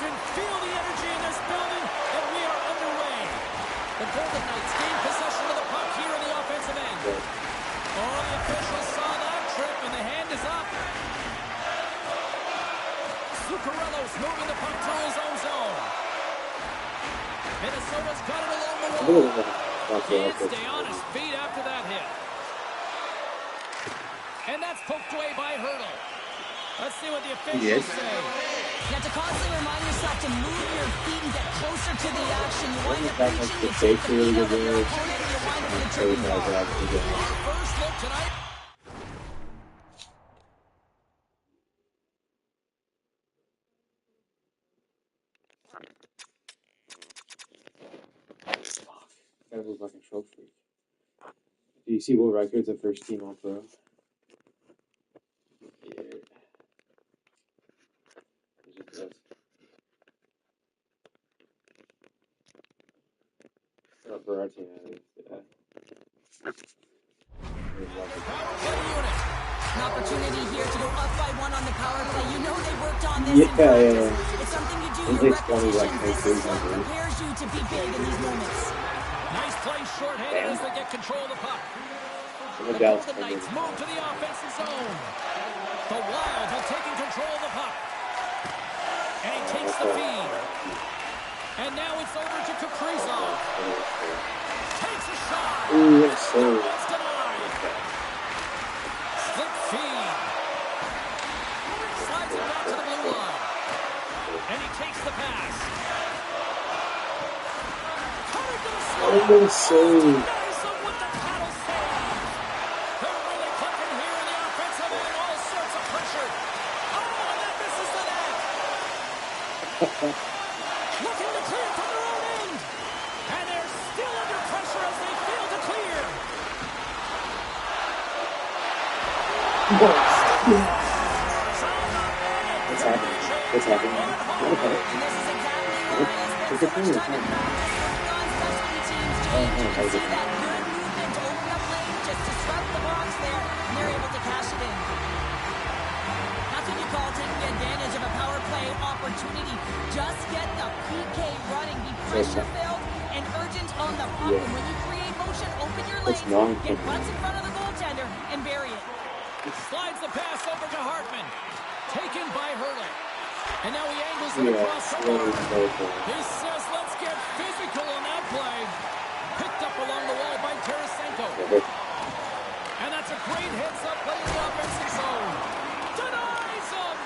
can feel the energy in this building, and we are underway. The Golden Knights gain possession of the puck here in the offensive end. Oh, the officials saw that trip, and the hand is up. Zuccarello's moving the puck through his own zone. Minnesota's got it along the wall. Can't stay on his feet after that hit. And that's poked away by Hurdle. Let's see what the officials say. You have to constantly remind yourself to move your feet and get closer to the action. You wind up reaching, you take the feet of your opponent, and you wind up with a tripping ball. First look tonight. That was like a trophy. Do you see what records the first team on pro? Yeah. It's just not for our team, at least. An opportunity here to go up by one on the power play. You know they worked on this in practice. It's something you do. Your repetition. This is what prepares you to be big in these moments. Nice play shorthanded as they get control of the puck. The Golden Knights move to the offensive zone. The Wild have taken control of the puck. And he takes the feed. And now it's over to Kaprizov. Takes a shot. Ooh, yes, sir. It's denied. Slip feed. Slides it back to the blue line. And he takes the pass. Oh, so. Looking to clear from their own end. And they're still under pressure as they fail to clear. What's happening? What's happening? What's the point? That good movement to open up lane, just disrupt the box there, and they're able to cash it in. That's what you call taking advantage of a power play opportunity. Just get the PK running, be pressure-filled and urgent on the puck. And when you create motion, open your lanes, get butts in front of the goaltender, and bury it. Slides the pass over to Hartman. Taken by Hurdle. And now he angles it across the line. He says, let's get physical on that play. Picked up along the wall by Tarasenko. And that's a great heads-up play in the offensive zone. Denies him!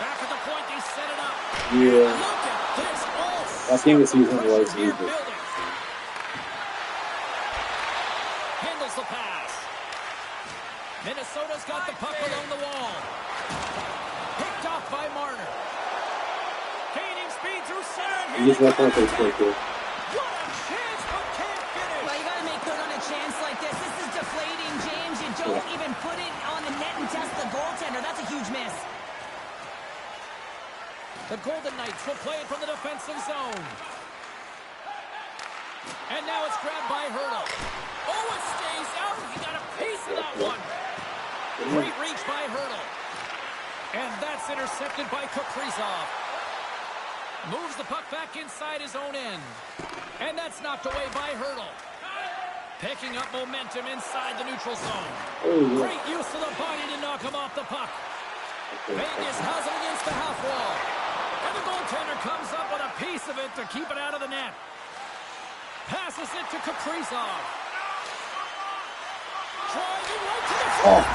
Back at the point, they set it up. Yeah. Look at this. I think the season was easy. Handles the pass. Minnesota's got the puck along the wall. Picked off by Marner. Gaining speed through center. You just left out the quick. What a chance, but can't finish. Well, you got to make good on a chance like this. This is deflating, James. You don't even put it on the net and test the goaltender. That's a huge miss. The Golden Knights will play it from the defensive zone. And now it's grabbed by Hurdle. Oh, it stays out. He got a piece of that one. Great reach by Hurdle. And that's intercepted by Kaprizov. Moves the puck back inside his own end. And that's knocked away by Hurdle. Picking up momentum inside the neutral zone. Great use of the body to knock him off the puck. Vegas has him against the half wall. And the goaltender comes up with a piece of it to keep it out of the net. Passes it to Kaprizov. Driving right to the front.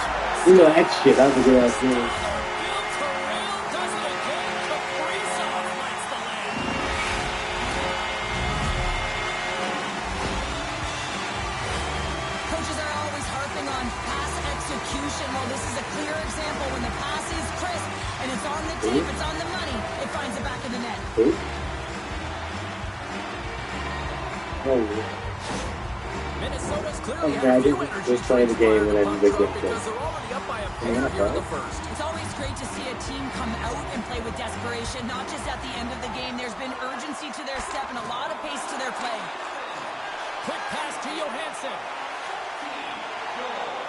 Look at that shit. That was a good ass thing. Coaches are always harping on pass execution. Well, this is a clear example. When the pass is crisp and it's on the tape, it's on the money, it finds the back of the net. Minnesota's clearly had a few just playing the game and then they get because they're already up by a pair here in the first. It's always great to see a team come out and play with desperation, not just at the end of the game. There's been urgency to their step and a lot of pace to their play. Quick pass to Johansson.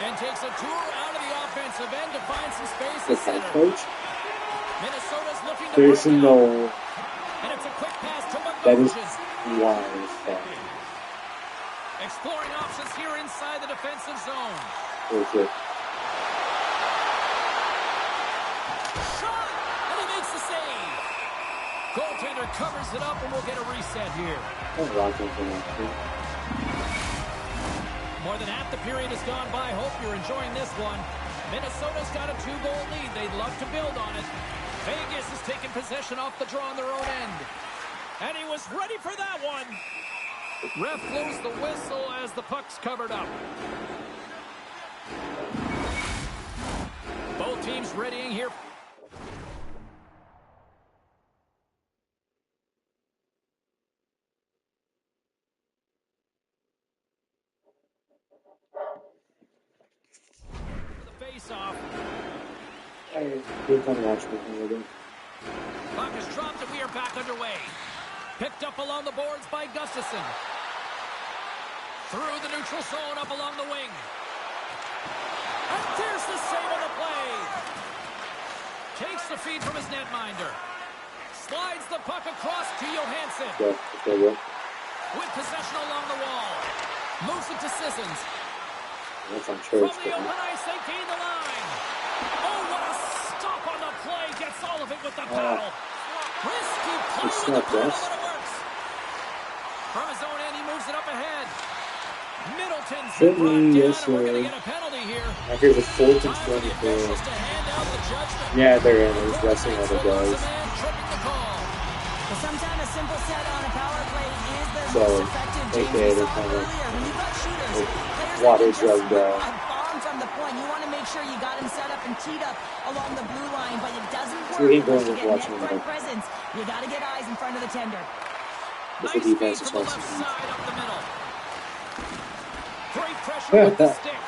And takes a tour out of the offensive end to find some space at center. Minnesota's looking to There's break out. no. And it's a quick pass to That is Bogosian. why that Exploring options here inside the defensive zone. was it. Shot! And he makes the save. Goaltender covers it up, and we'll get a reset here. That's rocking for that. More than half the period has gone by. Hope you're enjoying this one. Minnesota's got a 2-goal lead. They'd love to build on it. Vegas has taken possession off the draw on their own end. And he was ready for that one. Ref blows the whistle as the puck's covered up. Both teams readying here. The face-off. I didn't come watch with me. Puck is dropped and we are back underway. Picked up along the boards by Gustafsson. Through the neutral zone, up along the wing. And there's the save on the play. Takes the feed from his netminder. Slides the puck across to Johansson. Yeah. With possession along the wall. Moves it to Sissons. That's on From church. the open ice, they gain the line. Oh, what a stop on the play. Gets all of it with the paddle. Risky play with the paddle, but it works. From his own end, he moves it up ahead. Middleton's been brought down, and we're going to get a penalty here. I hear the 4th and Time for the officials 24. to hand out the judgment. Yeah, they're in. He's wrestling other guys. Tripping the call. But sometimes a simple set on a power play is the So, most effective. James, okay, we they're saw kind of earlier. When you've got shooters, players water that can just drugged score a bomb from the point. You want to make sure you got him set up and teed up along the blue line, but it doesn't So work he ain't going unless you with get watching net front him. presence. You got to get eyes in front of the tender. It's Nice the defense feed from the left responsibility. side up the middle. Great pressure with the stick.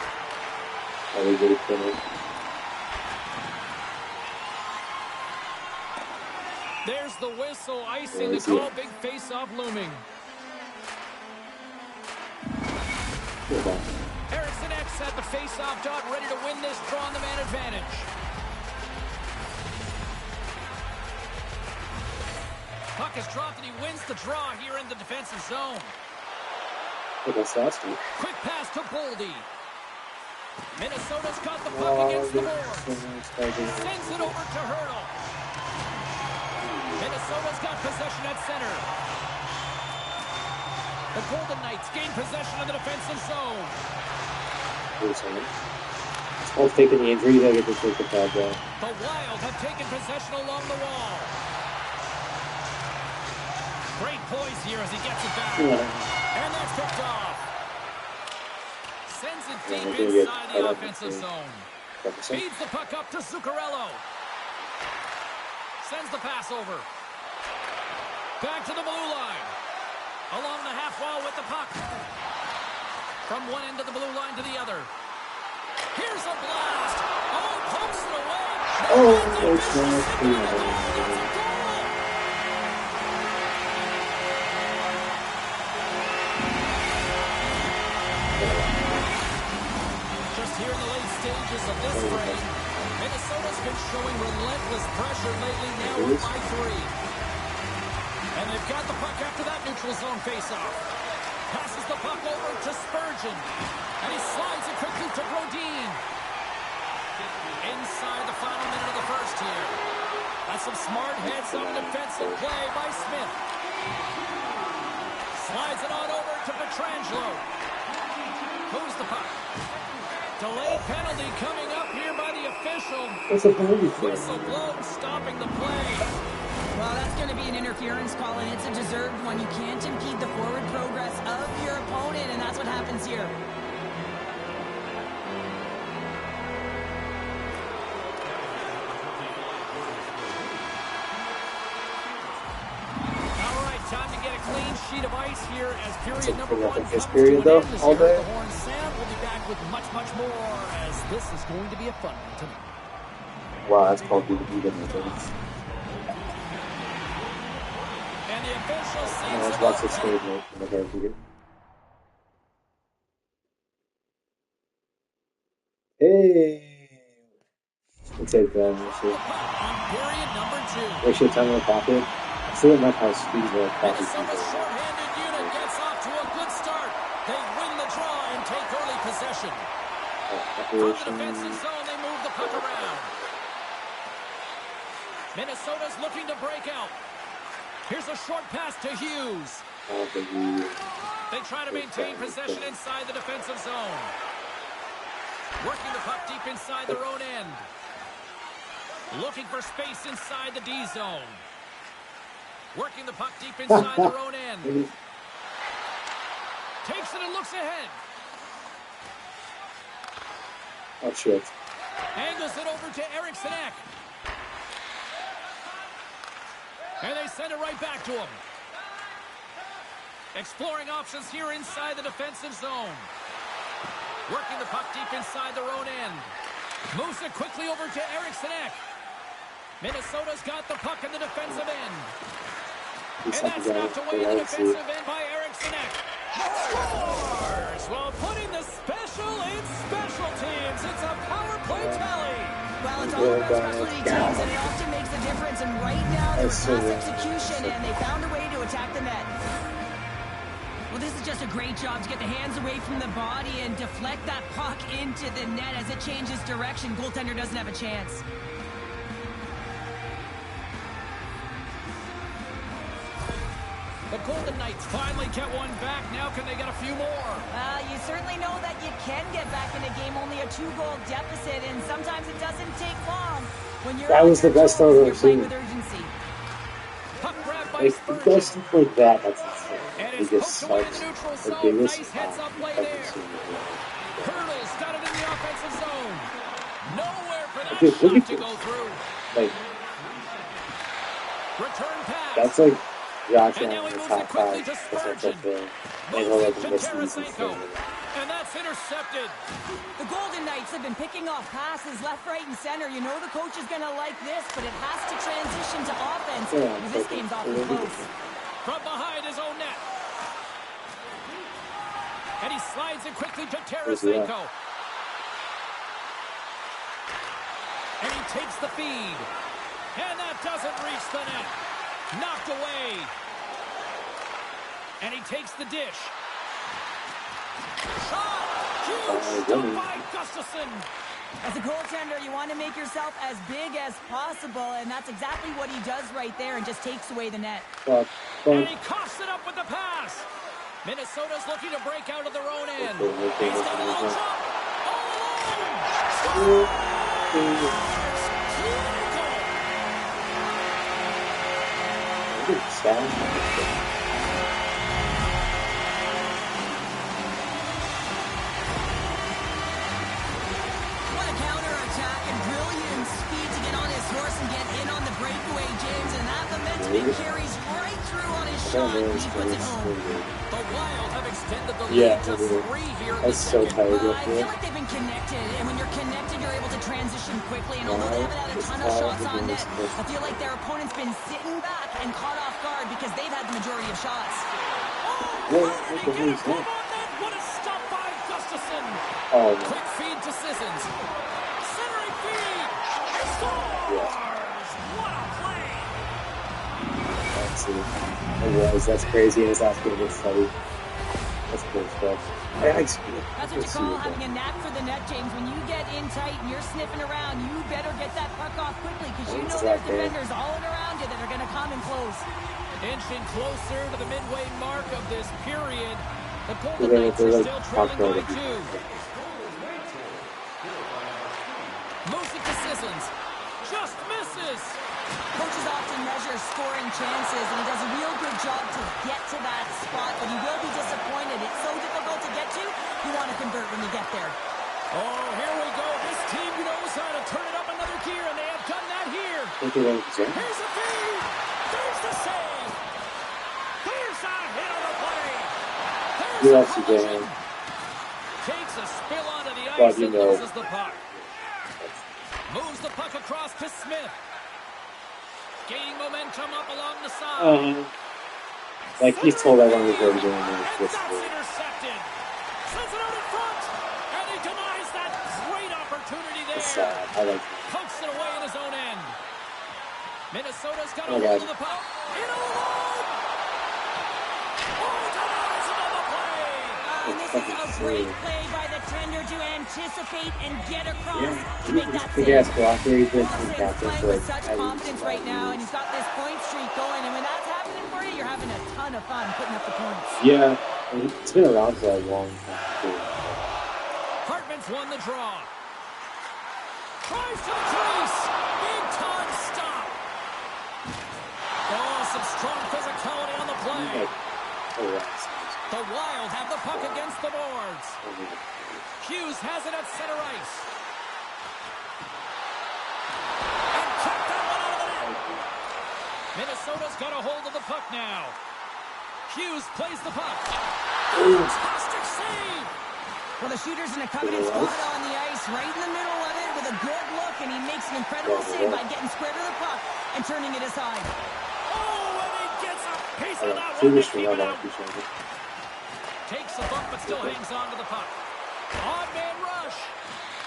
Probably good finish. There's the whistle, icing Yeah, the call. Big face-off looming. Good ball. Eriksson X at the face-off dot, ready to win this draw on the man advantage. Puck is dropped and he wins the draw here in the defensive zone. Hey, that's nasty. Quick pass to Boldy. Minnesota's got the puck against the boards. Sends it over to Hurdle. Minnesota's got possession at center. The Golden Knights gain possession of the defensive zone. Oh, taking the injury, they get to take the pad down. The Wild have taken possession along the wall. Great poise here as he gets it back. Yeah. And that's picked off. Sends it deep they're gonna get inside cut the up offensive into- zone. Jefferson. Feeds the puck up to Zuccarello. Sends the pass over. Back to the blue line. Along the half wall with the puck. From one end of the blue line to the other. Here's a blast. Oh, pokes it away. Oh, it's nasty. Just here in the late stages of this frame, Minnesota's been showing relentless pressure lately. Now we're by 3. And they've got the puck after that neutral zone faceoff. Passes the puck over to Spurgeon. And he slides it quickly to Brodin. Inside the final minute of the first here. That's some smart heads-up defensive play by Smith. Slides it on over to Pietrangelo. Moves the puck. Delayed penalty coming up here by the official. It's a penalty for Whistle blown, stopping the play. Well, that's going to be an interference call, and it's a deserved one. You can't impede the forward progress of your opponent, and that's what happens here. All right, time to get a clean sheet of ice here as period It's number like 1 this comes period, to an though, end. This all year at day. the Horn Sam will be back with much, much more as this is going to be a fun one tonight. Wow, that's called being even, I think. And the official sees Let's it watch all. this stage from the Bears. Hey! We'll take that. On period number Ratio time in the pocket. I still don't know how speed the pocket Minnesota's shorthanded unit gets off to a good start. They win the draw and take early possession. From the defensive zone, they move the puck around. Minnesota's looking to break out. Here's a short pass to Hughes. They try to maintain possession inside the defensive zone. Working the puck deep inside their own end. Looking for space inside the D zone. Working the puck deep inside their own end. Takes it and looks ahead. Oh, shit. Angles it over to Eriksson Ek. And they send it right back to him. Exploring options here inside the defensive zone. Working the puck deep inside their own end. Moves it quickly over to Eriksson Ek. Minnesota's got the puck in the defensive end. And that's knocked away in the defensive end by Eriksson Ek. Scores! Well, putting the special in special teams. It's a power play tally. Well, it's all about specialty teams, and it often makes a difference. And right now, there was pass execution, and they found a way to attack the net. Well, this is just a great job to get the hands away from the body and deflect that puck into the net as it changes direction. Goaltender doesn't have a chance. The Golden Knights finally get one back. Now can they get a few more? You certainly know that you can get back in a game only a 2-goal deficit, and sometimes it doesn't take long. When you're that was the best I've ever seen. If Spurgeon. you guys think like that, that's insane. And He it's just poked away in sucks. the neutral The zone. biggest Nice heads-up play I've there. seen it. Hurdle's got it in the offensive zone. Nowhere for that Dude, look shot at to this. go through. Like, Return pass. that's like Josh And now Allen he in the moves top it quickly 5. to That's like Spurgeon. up there. And he'll Moves like it to miss these Tarasenko. things. And that's intercepted. The Golden Knights have been picking off passes left, right, and center. You know the coach is going to like this, but it has to transition to offense. Yeah, Well, this game's awfully close. From behind his own net. And he slides it quickly to Tarasenko. And he takes the feed. And that doesn't reach the net. Knocked away. And he takes the dish. Shot! Huge stop by Gustafsson. As a goaltender, you want to make yourself as big as possible, and that's exactly what he does right there and just takes away the net. And he coughs it up with the pass. Minnesota's looking to break out of their own end. He's got a little jump. All alone. What a counterattack and brilliant speed to get on his horse and get in on the breakaway, James, and that momentum he carries right through on his shot. He puts it home. The Wild have extended the Yeah, lead to 3 here in the that's so second. tired I of feel it. like they've been connected, and when you're connected, you're able to transition quickly. And although they haven't had a ton of shots on net, I feel like their opponent's been sitting back and caught off guard because they've had the majority of shots. Oh, where did he get a glove on that? What a stop by Gustafsson. Oh, no. Quick feed to Sissons. Centering feed. Scores! What a play! That's it. That's crazy. His last game was funny. That's cool stuff. That's what you call having a knack for the net, James. When you get in tight and you're sniffing around, you better get that puck off quickly because you know there's defenders all around you that are going to come in close. Inching closer to the midway mark of this period. The Golden Knights are still trailing by 2. Moves it to Sissons. Just misses. Coaches often measure scoring chances, and he does a real good job to get to that spot, but he will be disappointed. It's so difficult to get to, you want to convert when you get there. Oh, here we go. This team knows how to turn it up another gear, and they have done that here. Here's a feed. There's the save. There's a hit on the play. There's a collision. Takes a spill onto the ice and loses the puck. Moves the puck across to Smith. Gaining momentum up along the side. Like he's told everyone he's already doing And this. that's intercepted. Sends it out in front. And he denies that great opportunity there. It's sad. I like that. Pokes it away in his own end. Minnesota's got a Oh, hold God. of the puck. In alone! Oh, denies another play! And this is a great play by the tender to anticipate and get across to make that Big ass save. blocker. He's been Paulson's captain playing for with like such 10 confidence right now, and he's years. got this point streak going. And when that's happening for you, you're having a ton of fun putting up the points. Yeah, and he's been around for a long time too. Hartman's won the draw. Drives to the crease. Big time stop. Oh, some strong physicality on the play. The Wild have the puck against the boards. Hughes has it at center ice. And kicked that one out of the net. Minnesota's got a hold of the puck now. Hughes plays the puck. Fantastic save. Well, the shooter's in a coveted spot on the ice, right in the middle of it with a good look, and he makes an incredible save by getting square to the puck and turning it aside. Oh, and he gets a piece of that one to keep it out. Takes a bump, but still hangs on to the puck. Odd man rush.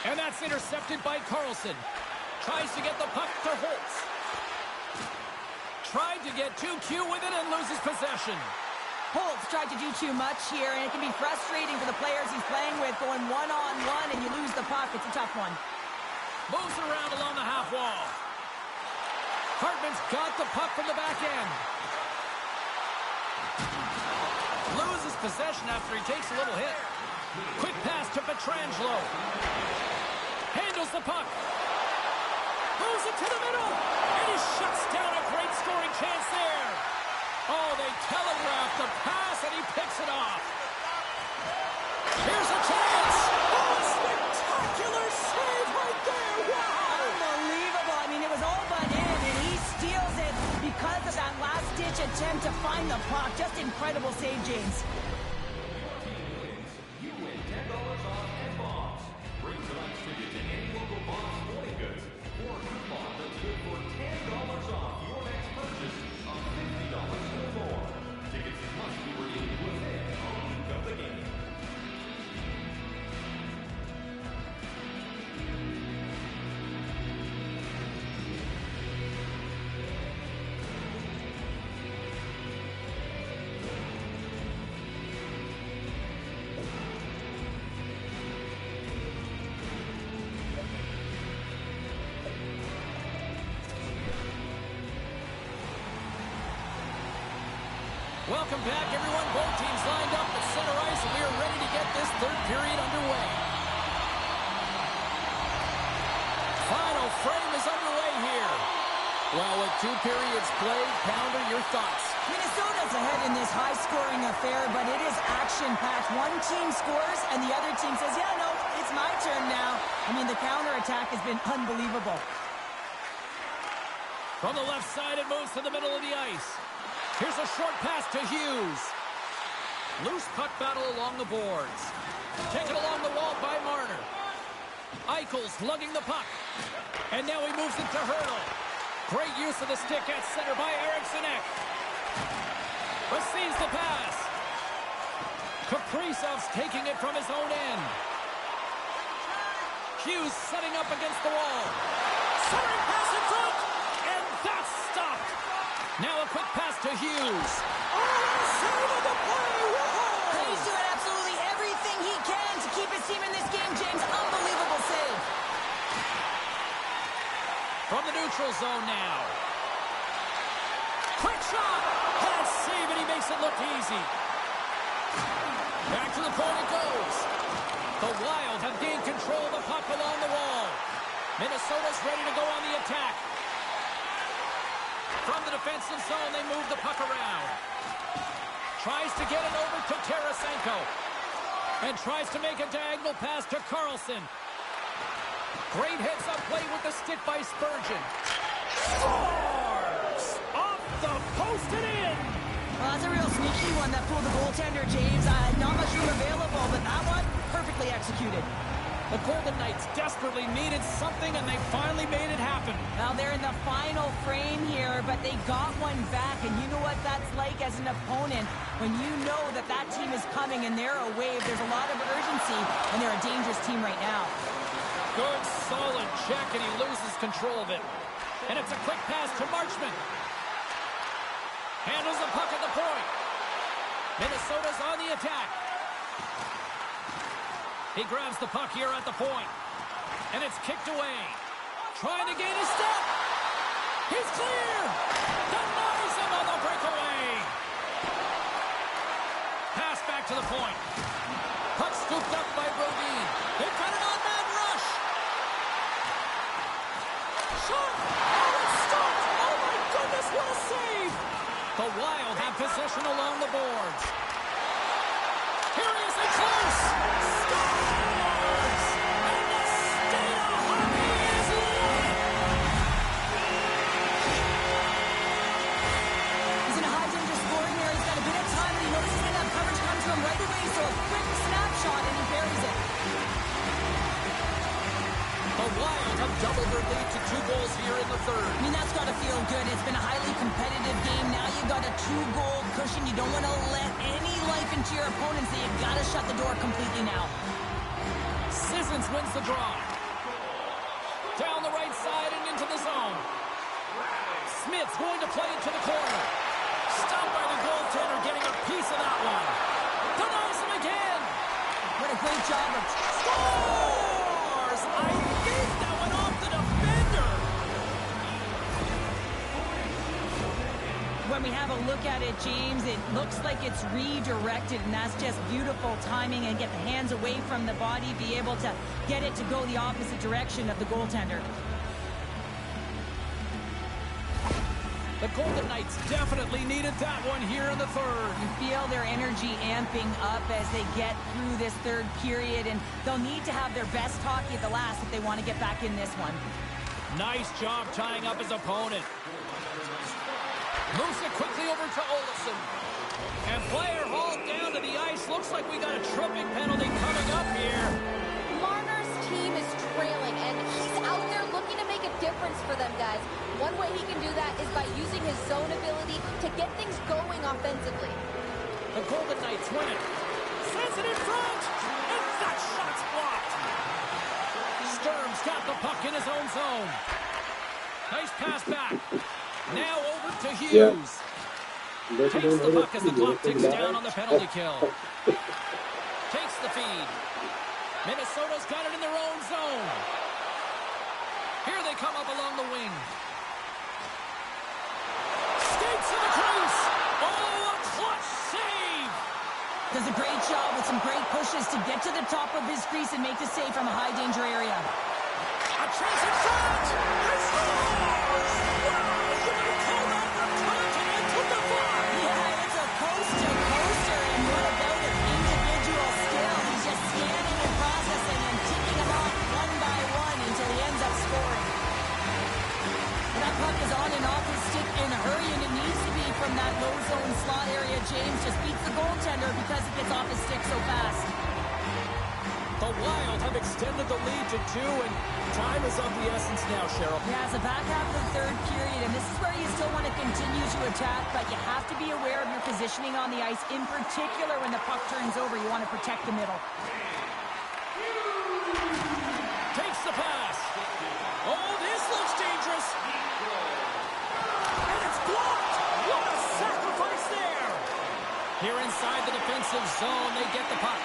And that's intercepted by Carlson. Tries to get the puck to Holtz. Tried to get too cute with it and loses possession. Holtz tried to do too much here, and it can be frustrating for the players he's playing with, going one-on-one, and you lose the puck. It's a tough one. Moves around along the half wall. Hartman's got the puck from the back end. Loses possession after he takes a little hit. Quick pass to Pietrangelo. Handles the puck. Moves it to the middle. And he shuts down a great scoring chance there. Oh, they telegraphed the pass, and he picks it off. Here's a chance. Oh, spectacular save right there. Wow. Unbelievable. I mean, it was all but in, and he steals it because of that last-ditch attempt to find the puck. Just incredible save, James. Welcome back, everyone. Both teams lined up at center ice, and we are ready to get this third period underway. Final frame is underway here. Well, with 2 periods played, Pounder, your thoughts? Minnesota's ahead in this high-scoring affair, but it is action-packed. One team scores, and the other team says, yeah, no, it's my turn now. I mean, the counterattack has been unbelievable. From the left side, it moves to the middle of the ice. Here's a short pass to Hughes. Loose puck battle along the boards. Taken along the wall by Marner. Eichel's lugging the puck. And now he moves it to Hurdle. Great use of the stick at center by Eriksson Ek. Receives the pass. Kaprizov's taking it from his own end. Hughes setting up against the wall. Centering pass in front. And that's stopped. Now a quick pass to Hughes. Oh, save of the play! Whoa! He's doing absolutely everything he can to keep his team in this game, James. Unbelievable save. From the neutral zone now. Quick shot! Can't save it, he makes it look easy. Back to the point it goes. The Wild have gained control of the puck along the wall. Minnesota's ready to go on the attack. From the defensive zone, they move the puck around. Tries to get it over to Tarasenko. And tries to make a diagonal pass to Carlson. Great heads-up play with the stick by Spurgeon. Scores! Off the post and in! Well, that's a real sneaky one that pulled the goaltender, James. Not much room available, but that one, perfectly executed. The Golden Knights desperately needed something, and they finally made it happen. Now, they're in the final frame here, but they got one back, and you know what that's like as an opponent. When you know that that team is coming and they're a wave, there's a lot of urgency, and they're a dangerous team right now. Good, solid check, and he loses control of it. And it's a quick pass to Marchment. Handles the puck at the point. Minnesota's on the attack. He grabs the puck here at the point. And it's kicked away. Trying to gain a step. He's clear. Denies him on the breakaway. Pass back to the point. Puck scooped up by Brodin. They've got an on-man rush. Shot. Oh, it's stopped. Oh, my goodness, what a save. The Wild have possession along the boards. Here he is in close. Scores! And the state of hockey is lit. He's in a high danger scoring area. He's got a bit of time, and he notices that that coverage comes to him right away, so a quick snapshot, and he buries it. The Wild have doubled their lead to 2 goals here in the third. I mean, that's got to feel good. It's been a highly competitive game. Now you've got a 2-goal cushion. You don't want to let any life into your opponents, so you've got to shut the door completely now. Sissons wins the draw. Down the right side and into the zone. Smith's going to play it to the corner. Stopped by the goaltender, getting a piece of that one. Denies him again. What a great job of... Scores! I think that went off the defender. When we have a look at it, James, it looks like it's redirected, and that's just beautiful timing, and get the hands away from the body, be able to get it to go the opposite direction of the goaltender. The Golden Knights definitely needed that one here in the third. You feel their energy amping up as they get through this third period, and they'll need to have their best hockey at the last if they want to get back in this one. Nice job tying up his opponent. Moves it quickly over to Olofsson. And player hauled down to the ice. Looks like we got a tripping penalty coming up here. Marner's team is trailing, and he's out there looking to make a difference for them, guys. One way he can do that is by using his zone ability to get things going offensively. The Golden Knights win it. Sends it in front. And that shot's blocked. Sturm's got the puck in his own zone. Nice pass back. Now over to Hughes. Yeah. Takes the puck as the clock ticks down on the penalty kill. Takes the feed. Minnesota's got it in their own zone. Here they come up along the wing. Skates to the crease. Oh, a clutch save. Does a great job with some great pushes to get to the top of his crease and make the save from a high danger area. A chance in front. He scores. Wow, you might call that the continent to the fly. Yeah, it's a coast-to-coaster, and what about his individual skill? He's just scanning and processing and ticking them off one by one until he ends up scoring. That puck is on and off his stick in a hurry, and it needs to be from that low zone slot area. James just beats the goaltender because it gets off his stick so fast. The Wild have extended the lead to 2, and time is of the essence now, Cheryl. Yeah, it's the back half of the third period, and this is where you still want to continue to attack, but you have to be aware of your positioning on the ice, in particular when the puck turns over. You want to protect the middle. Takes the pass. Oh, this looks dangerous. And it's blocked. What a sacrifice there. Here inside the defensive zone, they get the puck.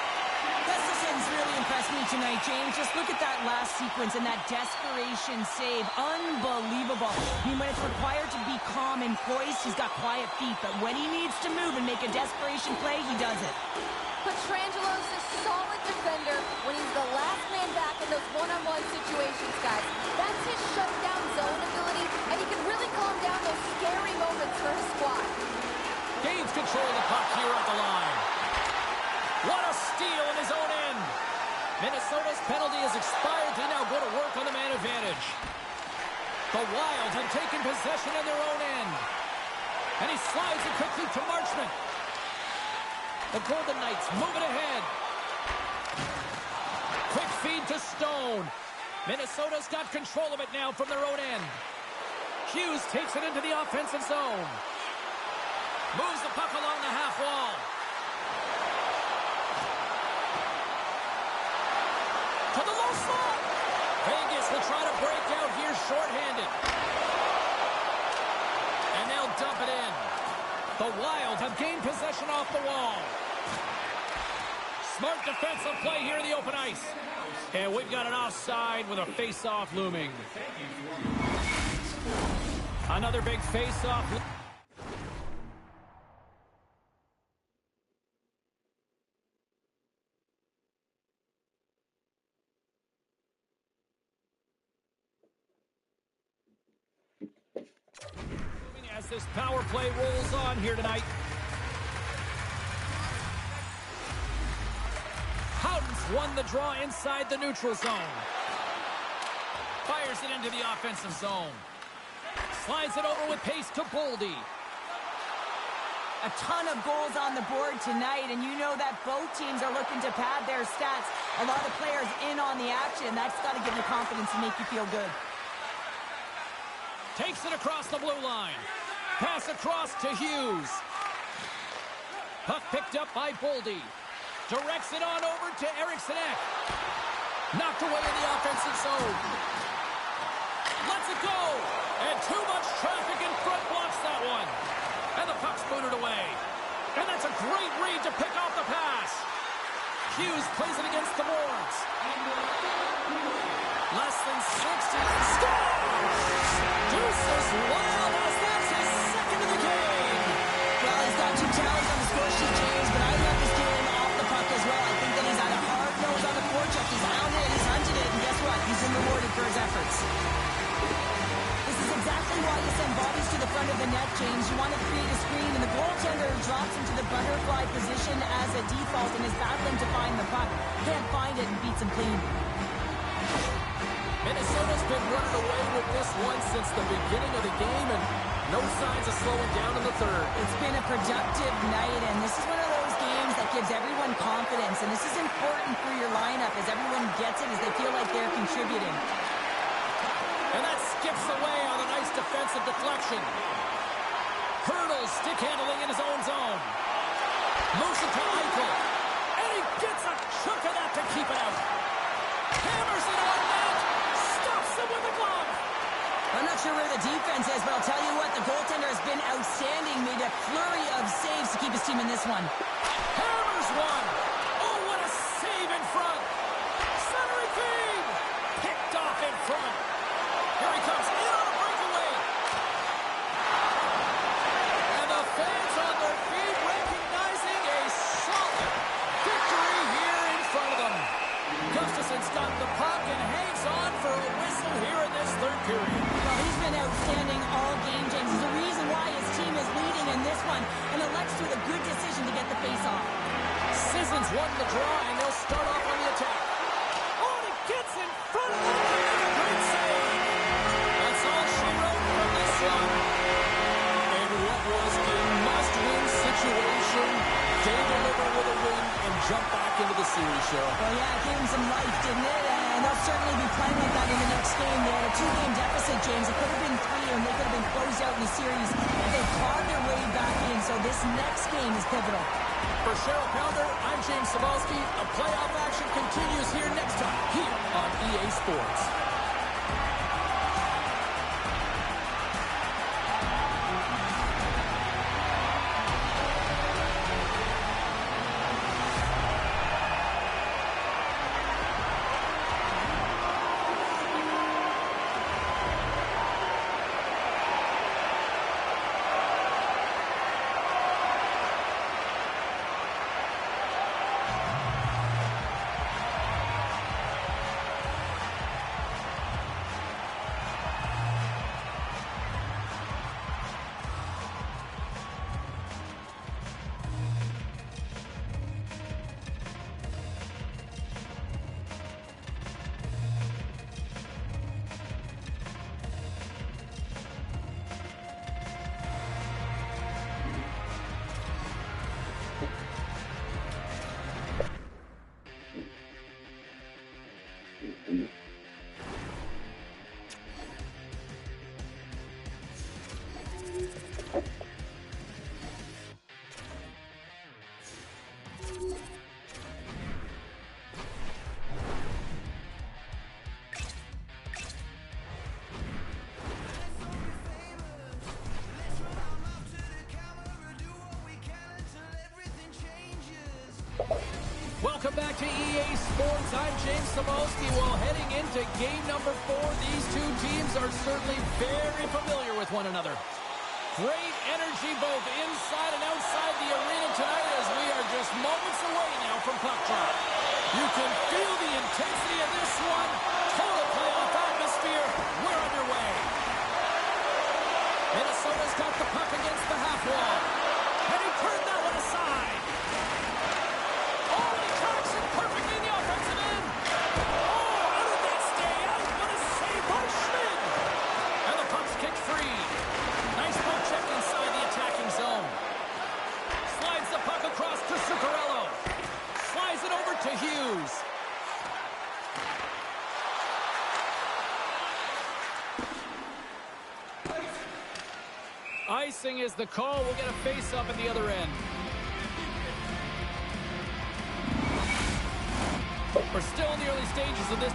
Gustafson's really impressed me tonight, James. Just look at that last sequence and that desperation save. Unbelievable. I mean, when it's required to be calm and poised, he's got quiet feet. But when he needs to move and make a desperation play, he does it. Petrangelo's a solid defender when he's the last man back in those one-on-one situations, guys. That's his shutdown zone ability, and he can really calm down those scary moments for his squad. Gains control of the puck here at the line. What a steal in his own end. Minnesota's penalty has expired. They now go to work on the man advantage. The Wild have taken possession in their own end. And he slides it quickly to Marchment. The Golden Knights move it ahead. Quick feed to Stone. Minnesota's got control of it now from their own end. Hughes takes it into the offensive zone. Moves the puck along the half wall. To the low slot. Vegas will try to break out here shorthanded. The Wild have gained possession off the wall. Smart defensive play here in the open ice. And we've got an offside with a face-off looming. Another big face-off. As this power play rolls on here tonight. Howden's won the draw inside the neutral zone. Fires it into the offensive zone. Slides it over with pace to Boldy. A ton of goals on the board tonight, and you know that both teams are looking to pad their stats. A lot of players in on the action. That's got to give you confidence and make you feel good. Takes it across the blue line. Pass across to Hughes. Puck picked up by Boldy. Directs it on over to Eriksson Ek. Knocked away in the offensive zone. Lets it go. And too much traffic in front blocks that one. And the puck's booted away. And that's a great read to pick off the pass. Hughes plays it against the boards. Less than 60. Scores! Deuces Wild as that's his second of the game. Well, he's got 2 talents on the score sheet, James, but I love his game off the puck as well. I think that he's had a hard nose on the forecheck. He's hounded it, he's hunted it, and guess what? He's been rewarded for his efforts. This is exactly why you send bodies to the front of the net, James. You want to create a screen, and the goaltender drops into the butterfly position as a default and is battling to find the puck. Can't find it and beats him clean. Minnesota's been running away with this one since the beginning of the game, and no signs of slowing down in the third. It's been a productive night, and this is one of those games that gives everyone confidence, and this is important for your lineup as everyone gets it, as they feel like they're contributing. And that skips away on a nice defensive deflection. Hurdles stick handling in his own zone. Moves it to Eichel, and he gets a chunk of that to keep it out. Hammers it on net. Stops it with a glove. I'm not sure where the defense is, but I'll tell you what, the goaltender has been outstanding. Made a flurry of saves to keep his team in this one. Hammers one. Oh, what a save in front. Centering feed. Picked off in front. Here he comes in on a breakaway. And the fans on their feet recognizing a solid victory here in front of them. Gustafson's got the puck and hangs on for a whistle here in this third period. Well, he's been outstanding all game, James. There's a reason why his team is leading in this one, and elects with a good decision to get the face-off. Sissons won the draw, and they'll start off on the attack. Oh, and it gets in front of them. A great save. That's all she wrote from this one. And what was a must-win situation, they deliver with a win and jump back into the series, Cheryl. Well, yeah, it gave him some life, didn't it? And they'll certainly be playing like that in the next game. They had a 2-game deficit, James. It could have been 3, and they could have been closed out in the series. But they clawed their way back in, so this next game is pivotal. For Cheryl Pounder, I'm James Cybulski. The playoff action continues here next time, here on EA Sports. Welcome back to EA Sports. I'm James Samolsky. Well, heading into game number 4, these two teams are certainly very familiar with one another. Great energy both inside and outside the arena tonight as we are just moments away now from puck drop. You can feel the intensity of this one. Total playoff atmosphere. We're underway. Minnesota's got the puck against the half wall. And he turned that one aside. Oh, he tracks it perfectly in the offensive end. Oh, how did that stay out? What a save by Schmid. And the puck's kicked free. Nice puck check inside the attacking zone. Slides the puck across to Zuccarello. Slides it over to Hughes. Icing is the call. We'll get a face-up at the other end. We're still in the early stages of this.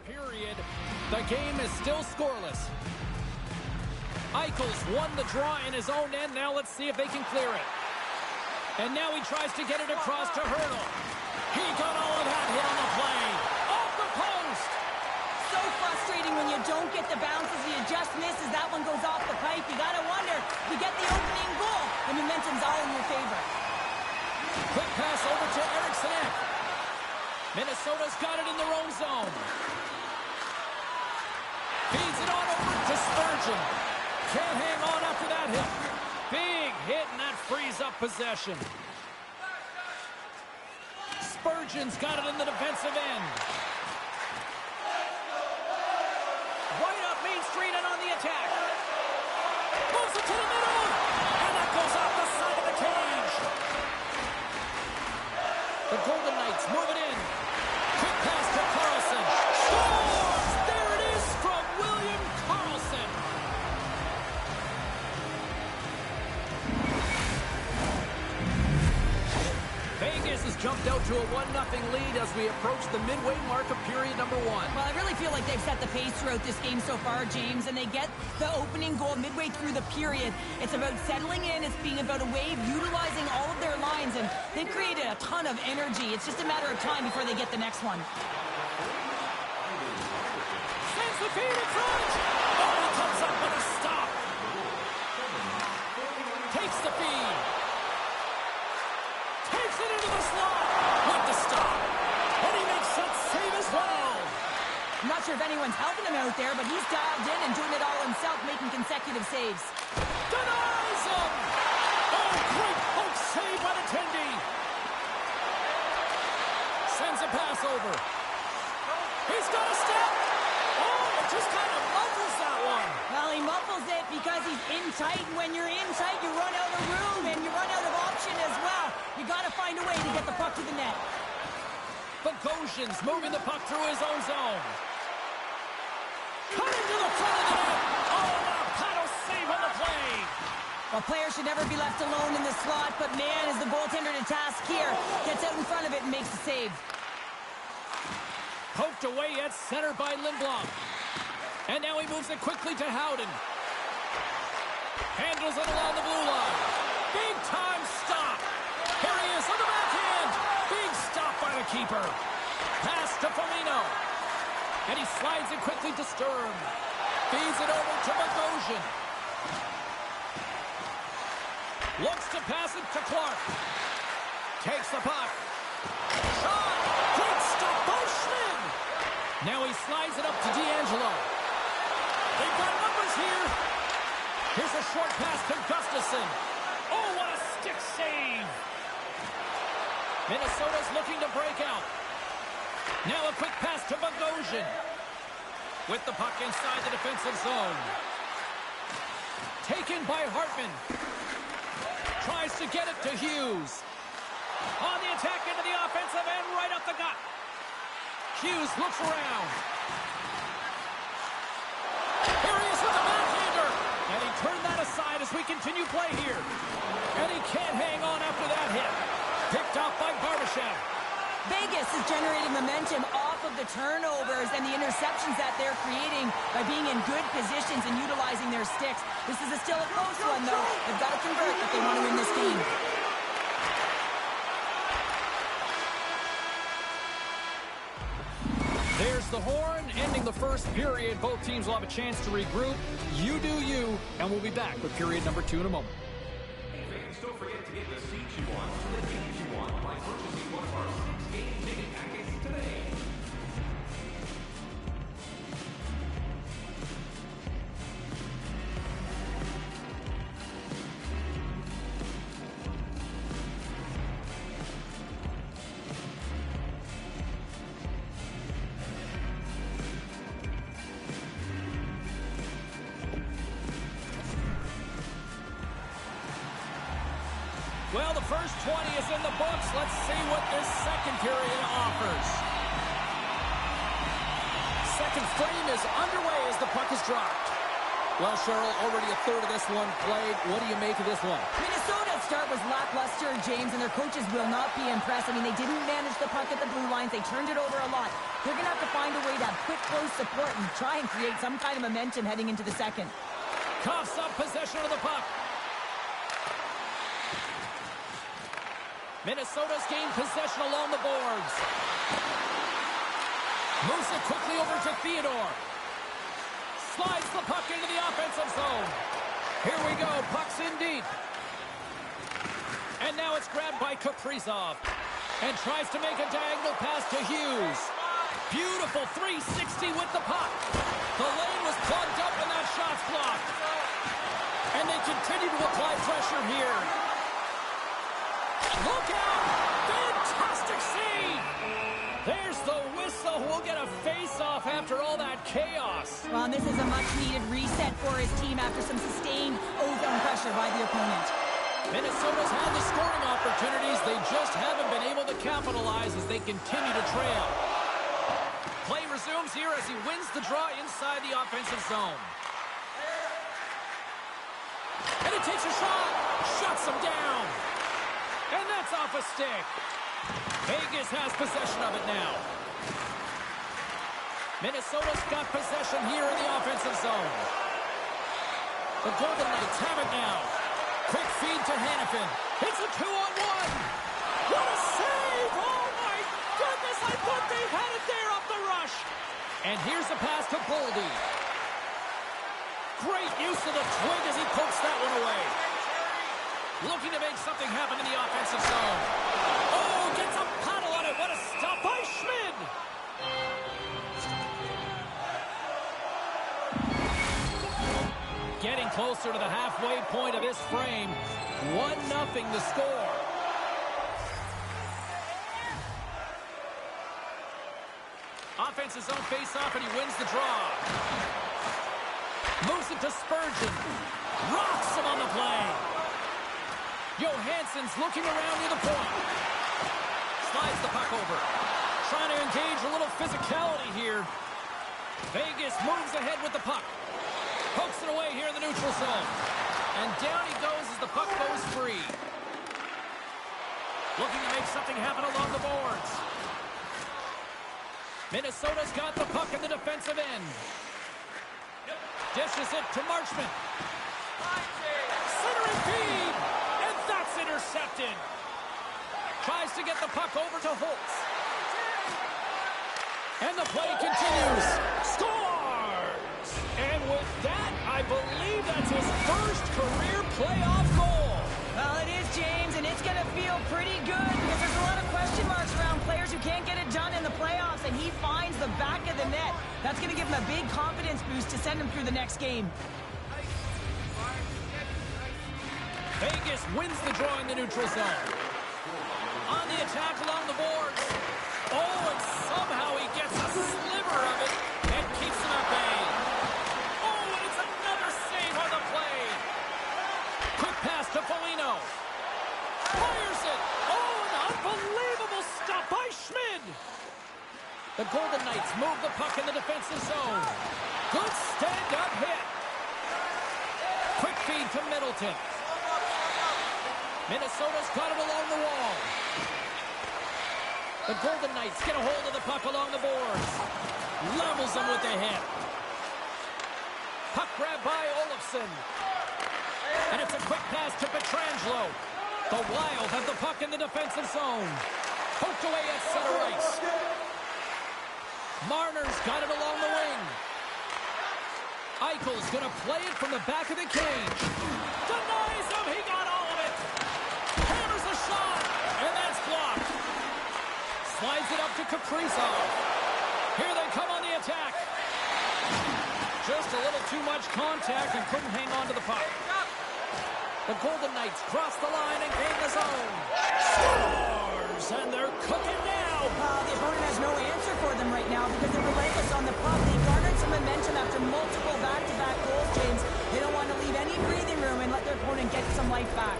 Period. The game is still scoreless. Eichel's won the draw in his own end. Now let's see if they can clear it. And now he tries to get it across to Hurdle. He got all of that hit on the play. Off the post. So frustrating when you don't get the bounces. You just miss as that one goes off the pipe. You got to wonder, you get the opening goal. The momentum's all in your favor. Quick pass over to Eriksson. Minnesota's got it in their own zone. Feeds it on over to Spurgeon. Can't hang on after that hit. Big hit, and that frees up possession. Spurgeon's got it in the defensive end. Right up Main Street and on the attack. Moves it to the middle. And that goes off the side of the cage. The Golden Knights move it in. Quick pass to Karlsson. Scores! There it is from William Karlsson. Vegas has jumped out to a 1-0 lead as we approach the midway mark of period number 1. Well, I really feel like they've set the pace throughout this game so far, James, and they get the opening goal midway through the period. It's about settling in. It's being about a wave, utilizing all of their lines, and they've created a ton of energy. It's just a matter of time before they get the next one. Sends the feed in front. Oh, he comes up with a stop. Takes the feed. Takes it into the slot. With the stop. And he makes that save as well. I'm not sure if anyone's helping him out there, but he's dialed in and doing it all himself, making consecutive saves. Denies him. Oh, great poke save by the Tendy. Sends a pass over. He's got a step. Oh, it just kind of muffles that one. Well, he muffles it because he's in tight, and when you're in tight, you run out of room, and you run out of option as well. You got to find a way to get the puck to the net. Bogosian's moving the puck through his own zone. Cut into the front of the net. Oh, what a paddle save on the play. Well, players should never be left alone in the slot, but man, is the goaltender to task here. Gets out in front of it and makes the save. Poked away at center by Lindblom. And now he moves it quickly to Howden. Handles it along the blue line. Big time stop. Here he is on the backhand. Big stop by the keeper. Pass to Foligno. And he slides it quickly to Sturm. Feeds it over to Bogosian. Looks to pass it to Clark. Takes the puck. Shot. Great stop by Schmid. Now he slides it up to D'Angelo. They've got numbers here. Here's a short pass to Gustafsson. Oh, what a stick save. Minnesota's looking to break out. Now a quick pass to Bogosian. With the puck inside the defensive zone. Taken by Hartman. Tries to get it to Hughes. On the attack into the offensive end, right up the gut. Hughes looks around. Here he is with the backhander. And he turned that aside as we continue play here. And he can't hang on after that hit. Picked off by Barbashev. Vegas is generating momentum off of the turnovers and the interceptions that they're creating by being in good positions and utilizing their sticks. This is still a close one, though. They've got to convert if they want to win this game. There's the horn, ending the first period. Both teams will have a chance to regroup. You do you, and we'll be back with period number 2 in a moment. Don't forget to get the seats you want and the games you want by purchasing one of our 6 game ticket packets today. Well, the first 20 is in the books. Let's see what this second period offers. Second frame is underway as the puck is dropped. Well, Cheryl, already a third of this one played. What do you make of this one? Minnesota's start was lackluster, James, and their coaches will not be impressed. I mean, they didn't manage the puck at the blue lines. They turned it over a lot. They're going to have to find a way to have quick, close support and try and create some kind of momentum heading into the second. Coughs up possession of the puck. Minnesota's gained possession along the boards. Moves it quickly over to Theodore. Slides the puck into the offensive zone. Here we go. Puck's in deep. And now it's grabbed by Kaprizov. And tries to make a diagonal pass to Hughes. Beautiful 360 with the puck. The lane was plugged up and that shot's blocked. And they continue to apply pressure here. Look out! Fantastic save! There's the whistle. We'll get a face-off after all that chaos. Well, this is a much-needed reset for his team after some sustained ozone pressure by the opponent. Minnesota's had the scoring opportunities. They just haven't been able to capitalize as they continue to trail. Play resumes here as he wins the draw inside the offensive zone. And he takes a shot. Shuts him down. And that's off a stick. Vegas has possession of it now. Minnesota's got possession here in the offensive zone. The Golden Knights have it now. Quick feed to Hanifin. It's a 2-on-1. What a save! Oh my goodness, I thought they had it there off the rush. And here's a pass to Boldy. Great use of the twig as he pokes that one away. Looking to make something happen in the offensive zone. Oh, gets a paddle on it. What a stop by Schmid. Getting closer to the halfway point of this frame. 1-0 the score. Offensive zone face-off, and he wins the draw. Moves it to Spurgeon. Rocks him on the play. Johansson's looking around near the point. Slides the puck over. Trying to engage a little physicality here. Vegas moves ahead with the puck. Pokes it away here in the neutral zone. And down he goes as the puck goes free. Looking to make something happen along the boards. Minnesota's got the puck in the defensive end. Dishes it to Marchment. Centering feed. And that's intercepted. Tries to get the puck over to Holtz. And the play continues. Scores! And with that, I believe that's his first career playoff goal. Well, it is, James, and it's going to feel pretty good because there's a lot of question marks around players who can't get it done in the playoffs, and he finds the back of the net. That's going to give him a big confidence boost to send him through the next game. Vegas wins the draw in the neutral zone. On the attack along the boards. Oh, and somehow he gets a sliver of it and keeps him at bay. Oh, and it's another save on the play. Quick pass to Foligno. Fires it. Oh, an unbelievable stop by Schmid. The Golden Knights move the puck in the defensive zone. Good stand-up hit. Quick feed to Middleton. Minnesota's got it along the wall. The Golden Knights get a hold of the puck along the boards. Levels them with the hit. Puck grab by Olofsson. And it's a quick pass to Pietrangelo. The Wild have the puck in the defensive zone. Poked away at center ice. Marner's got it along the wing. Eichel's going to play it from the back of the cage. Denies him. He got all of it. Hammers a shot. And that's blocked. Slides it up to Kaprizov. Here they come on the attack. Just a little too much contact and couldn't hang on to the puck. The Golden Knights cross the line and gain the zone. Scores! And they're cooking now. The opponent has no answer for them right now because they're relentless on the puck. They garnered some momentum after multiple back-to-back goals, James. They don't want to leave any breathing room and let their opponent get some life back.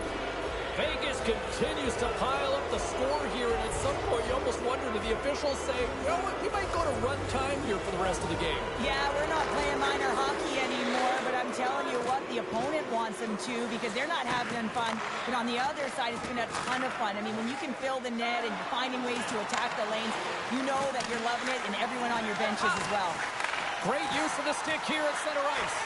Vegas continues to pile up the score here, and at some point you almost wonder, do the officials say, you know what, we might go to run time here for the rest of the game. Yeah, we're not playing minor hockey anymore, but I'm telling you what, the opponent wants them to because they're not having fun. But on the other side, it's been a ton of fun. I mean, when you can fill the net and you're finding ways to attack the lanes, you know that you're loving it, and everyone on your benches as well. Great use of the stick here at center ice.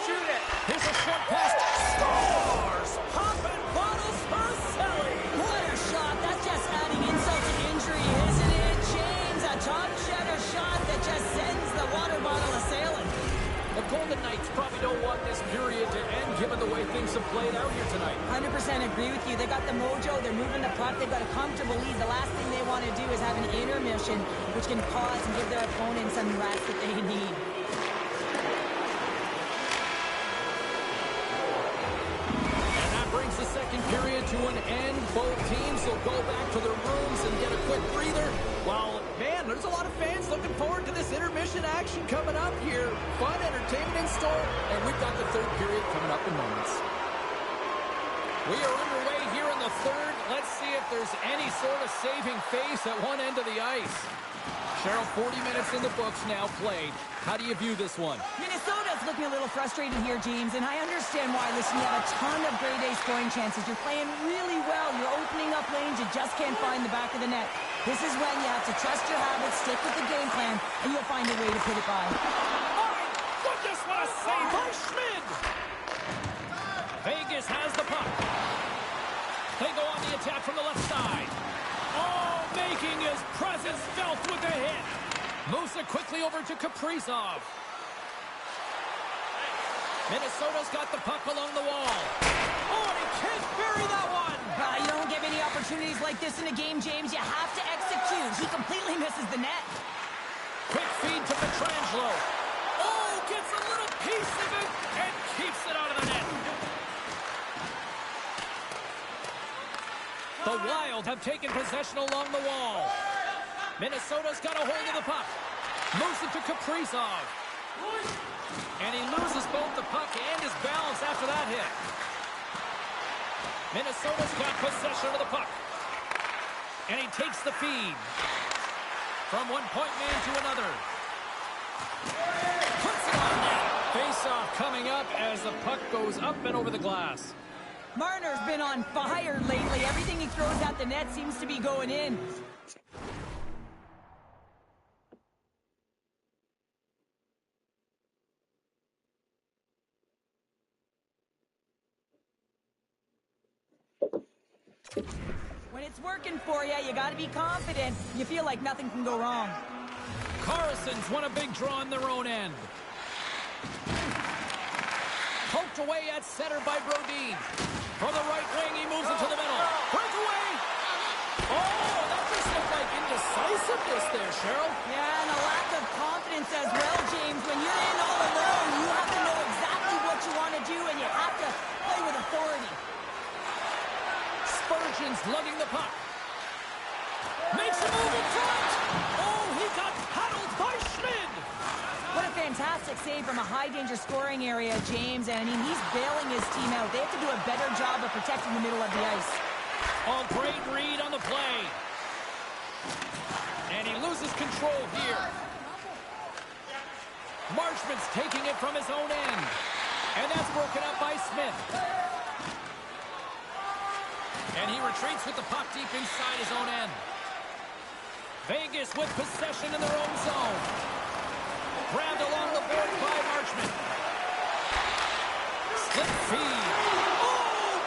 Shoot it! Here's a short pass. Scores! Popping bottles for Selly. What a shot! That's just adding insult to injury, isn't it, James? A top cheddar shot that just sends the water bottle a-sailing. The Golden Knights probably don't want this period to end given the way things have played out here tonight. 100% agree with you. They got the mojo. They're moving the puck. They've got a comfortable lead. The last thing they want to do is have an intermission, which can pause and give their opponents some rest that they need. Brings the second period to an end. Both teams will go back to their rooms and get a quick breather. While, man, there's a lot of fans looking forward to this intermission action coming up here. Fun entertainment in store, and we've got the third period coming up in moments. We are underway here in the third. Let's see if there's any sort of saving face at one end of the ice. Cheryl, 40 minutes in the books now played. How do you view this one? Minnesota's looking a little frustrated here, James, and I understand why. Listen, you have a ton of grade A scoring chances. You're playing really well. You're opening up lanes. You just can't find the back of the net. This is when you have to trust your habits, stick with the game plan, and you'll find a way to put it by. Oh, my goodness, what a save by Schmid! Vegas has the puck. They go on the attack from the left side. Oh, making his presence felt with the hit. Moves it quickly over to Kaprizov. Minnesota's got the puck along the wall. Oh, and he can't bury that one. You don't get many opportunities like this in a game, James. You have to execute. He completely misses the net. Quick feed to Pietrangelo. Oh, gets a little piece of it and keeps it out of the net. The Wild have taken possession along the wall. Minnesota's got a hold of the puck. Moves it to Kaprizov. And he loses both the puck and his balance after that hit. Minnesota's got possession of the puck. And he takes the feed. From one point man to another. Puts it on net. Face-off coming up as the puck goes up and over the glass. Marner's been on fire lately. Everything he throws at the net seems to be going in. When it's working for you, you got to be confident. You feel like nothing can go wrong. Carlson's won a big draw on their own end. Poked away at center by Brodin. From the right wing, he moves it to the middle. Breakaway! Oh, that just looked like indecisiveness there, Cheryl. Yeah, and a lack of confidence as well, James. When you're in all alone, you have to know exactly what you want to do, and you have to play with authority. Spurgeon's lugging the puck. Makes a move in front. Oh, he got paddled by Schmid. What a fantastic save from a high-danger scoring area, James. And, I mean, he's bailing his team out. They have to do a better job of protecting the middle of the ice. Oh, great read on the play. And he loses control here. Marchment's taking it from his own end. And that's broken up by Smith. And he retreats with the puck deep inside his own end. Vegas with possession in their own zone. Grabbed along the board by Marchment. Slip feed. Oh,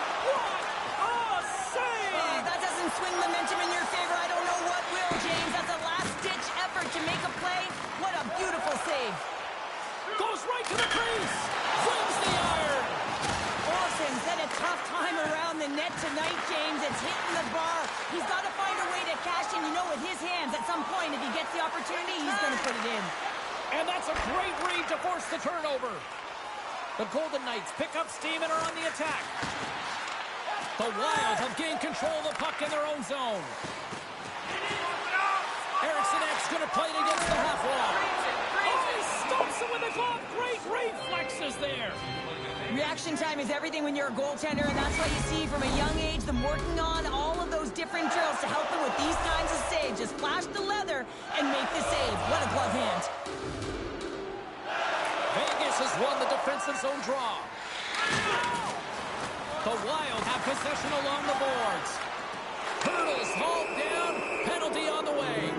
what a save! That doesn't swing momentum in your favor. I don't know what will, James. That's a last-ditch effort to make a play. What a beautiful save. Goes right to the crease. Wins the iron. Orphan's had a tough time around the net tonight, James. It's hitting the bar. He's got to find a way to cash in. You know, with his hands, at some point, if he gets the opportunity, he's going to put it in. And that's a great read to force the turnover. The Golden Knights pick up steam and are on the attack. The Wild have gained control of the puck in their own zone. Eriksson Ek's going to play it against the half wall. Oh, he stomps it with a glove. Great reflexes there. Reaction time is everything when you're a goaltender, and that's why you see from a young age them working on all of those different drills to help them with these kinds of saves. Just flash the leather and make the save. What a glove hand. Vegas has won the defensive zone draw. The Wild have possession along the boards. Hurdles hauled down. Penalty on the way.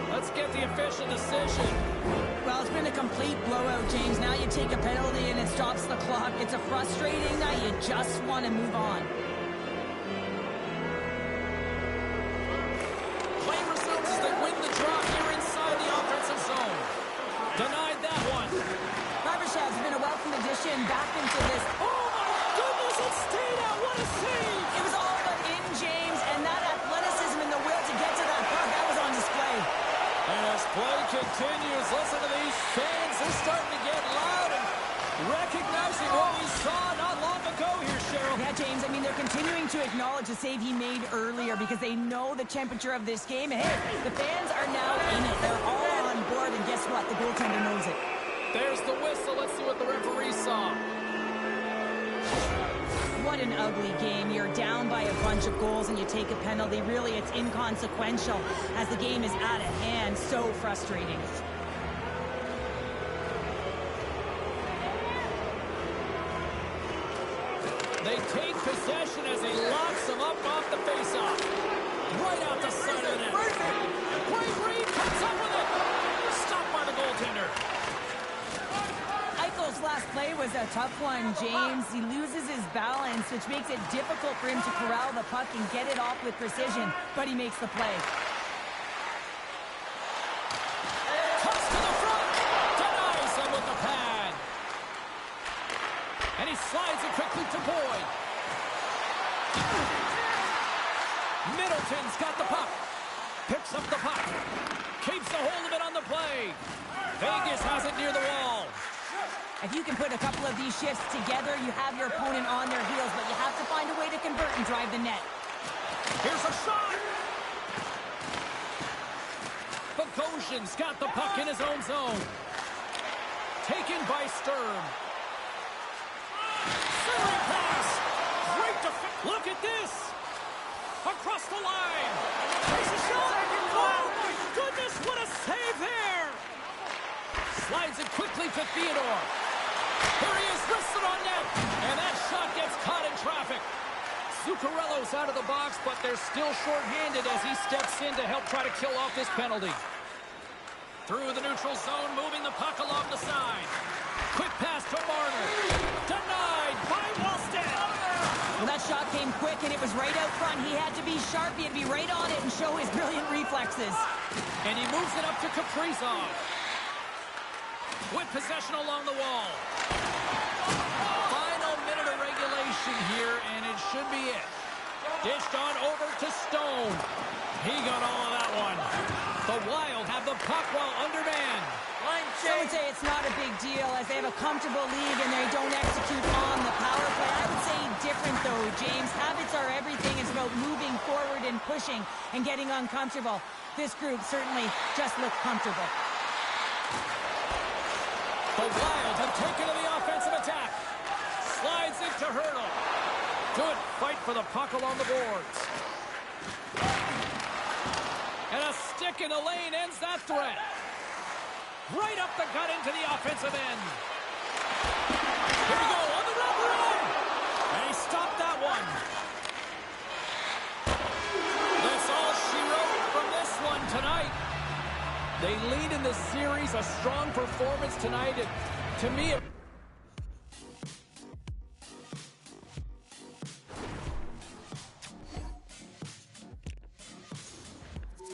Let's get the official decision. Well, it's been a complete blowout, James. Now you take a penalty and it stops the clock. It's a frustrating night. You just want to move on. Play resumes as they win the draw here inside the offensive zone. Denied that one. Barbashev's been a welcome addition back into this. Oh, my goodness, it stayed out. What a save. It was all but in, James, and that athleticism and the will to get to that puck, that was on display. And as play continues, listen to these fans. They're starting to get loud and recognizing what we saw not long ago here, Cheryl. Yeah, James, I mean, they're continuing to acknowledge the save he made earlier because they know the temperature of this game. And hey, the fans are now in it. They're all on board, and guess what? The goaltender knows it. There's the whistle. Let's see what the referee saw. What an ugly game. You're down by a bunch of goals and you take a penalty. Really, it's inconsequential as the game is out of hand. So frustrating. They take possession as he locks them up off the faceoff. Right out the side of the net. Great read, comes up with it. Stopped by the goaltender. Eichel's last play was a tough one, James. He loses his balance, which makes it difficult for him to corral the puck and get it off with precision, but he makes the play. Cuts to the front. Denies him with the pad. And he slides it quickly to Boyd. Middleton's got the puck. Picks up the puck. Keeps a hold of it on the play. Vegas has it near the wall. If you can put a couple of these shifts together, you have your opponent on their heels, but you have to find a way to convert and drive the net. Here's a shot. Bogosian's got the puck in his own zone. Taken by Sturm. Centering pass. Great defense. Look at this. Across the line. Takes a shot. Oh, my goodness. What a save there. Slides it quickly to Theodore. Here he is, wristed on net. And that shot gets caught in traffic. Zuccarello's out of the box, but they're still shorthanded as he steps in to help try to kill off this penalty. Through the neutral zone, moving the puck along the side. Quick pass to Marner. Denied by Wallstedt. Well, that shot came quick, and it was right out front. He had to be sharp. He had to be right on it and show his brilliant reflexes. And he moves it up to Kaprizov. With possession along the wall. Final minute of regulation here, and it should be it. Dished on over to Stone. He got all of that one. The Wild have the puck while undermanned. Some would say it's not a big deal as they have a comfortable lead and they don't execute on the power play. I would say different though, James. Habits are everything. It's about moving forward and pushing and getting uncomfortable. This group certainly just looked comfortable. The Wild have taken to the offensive attack. Slides it to Hurdle. Good fight for the puck along the boards. And stick in the lane ends that threat. Right up the gut into the offensive end. Here we go on the wraparound. And he stopped that one. That's all she wrote from this one tonight. They lead in the series, a strong performance tonight. To me,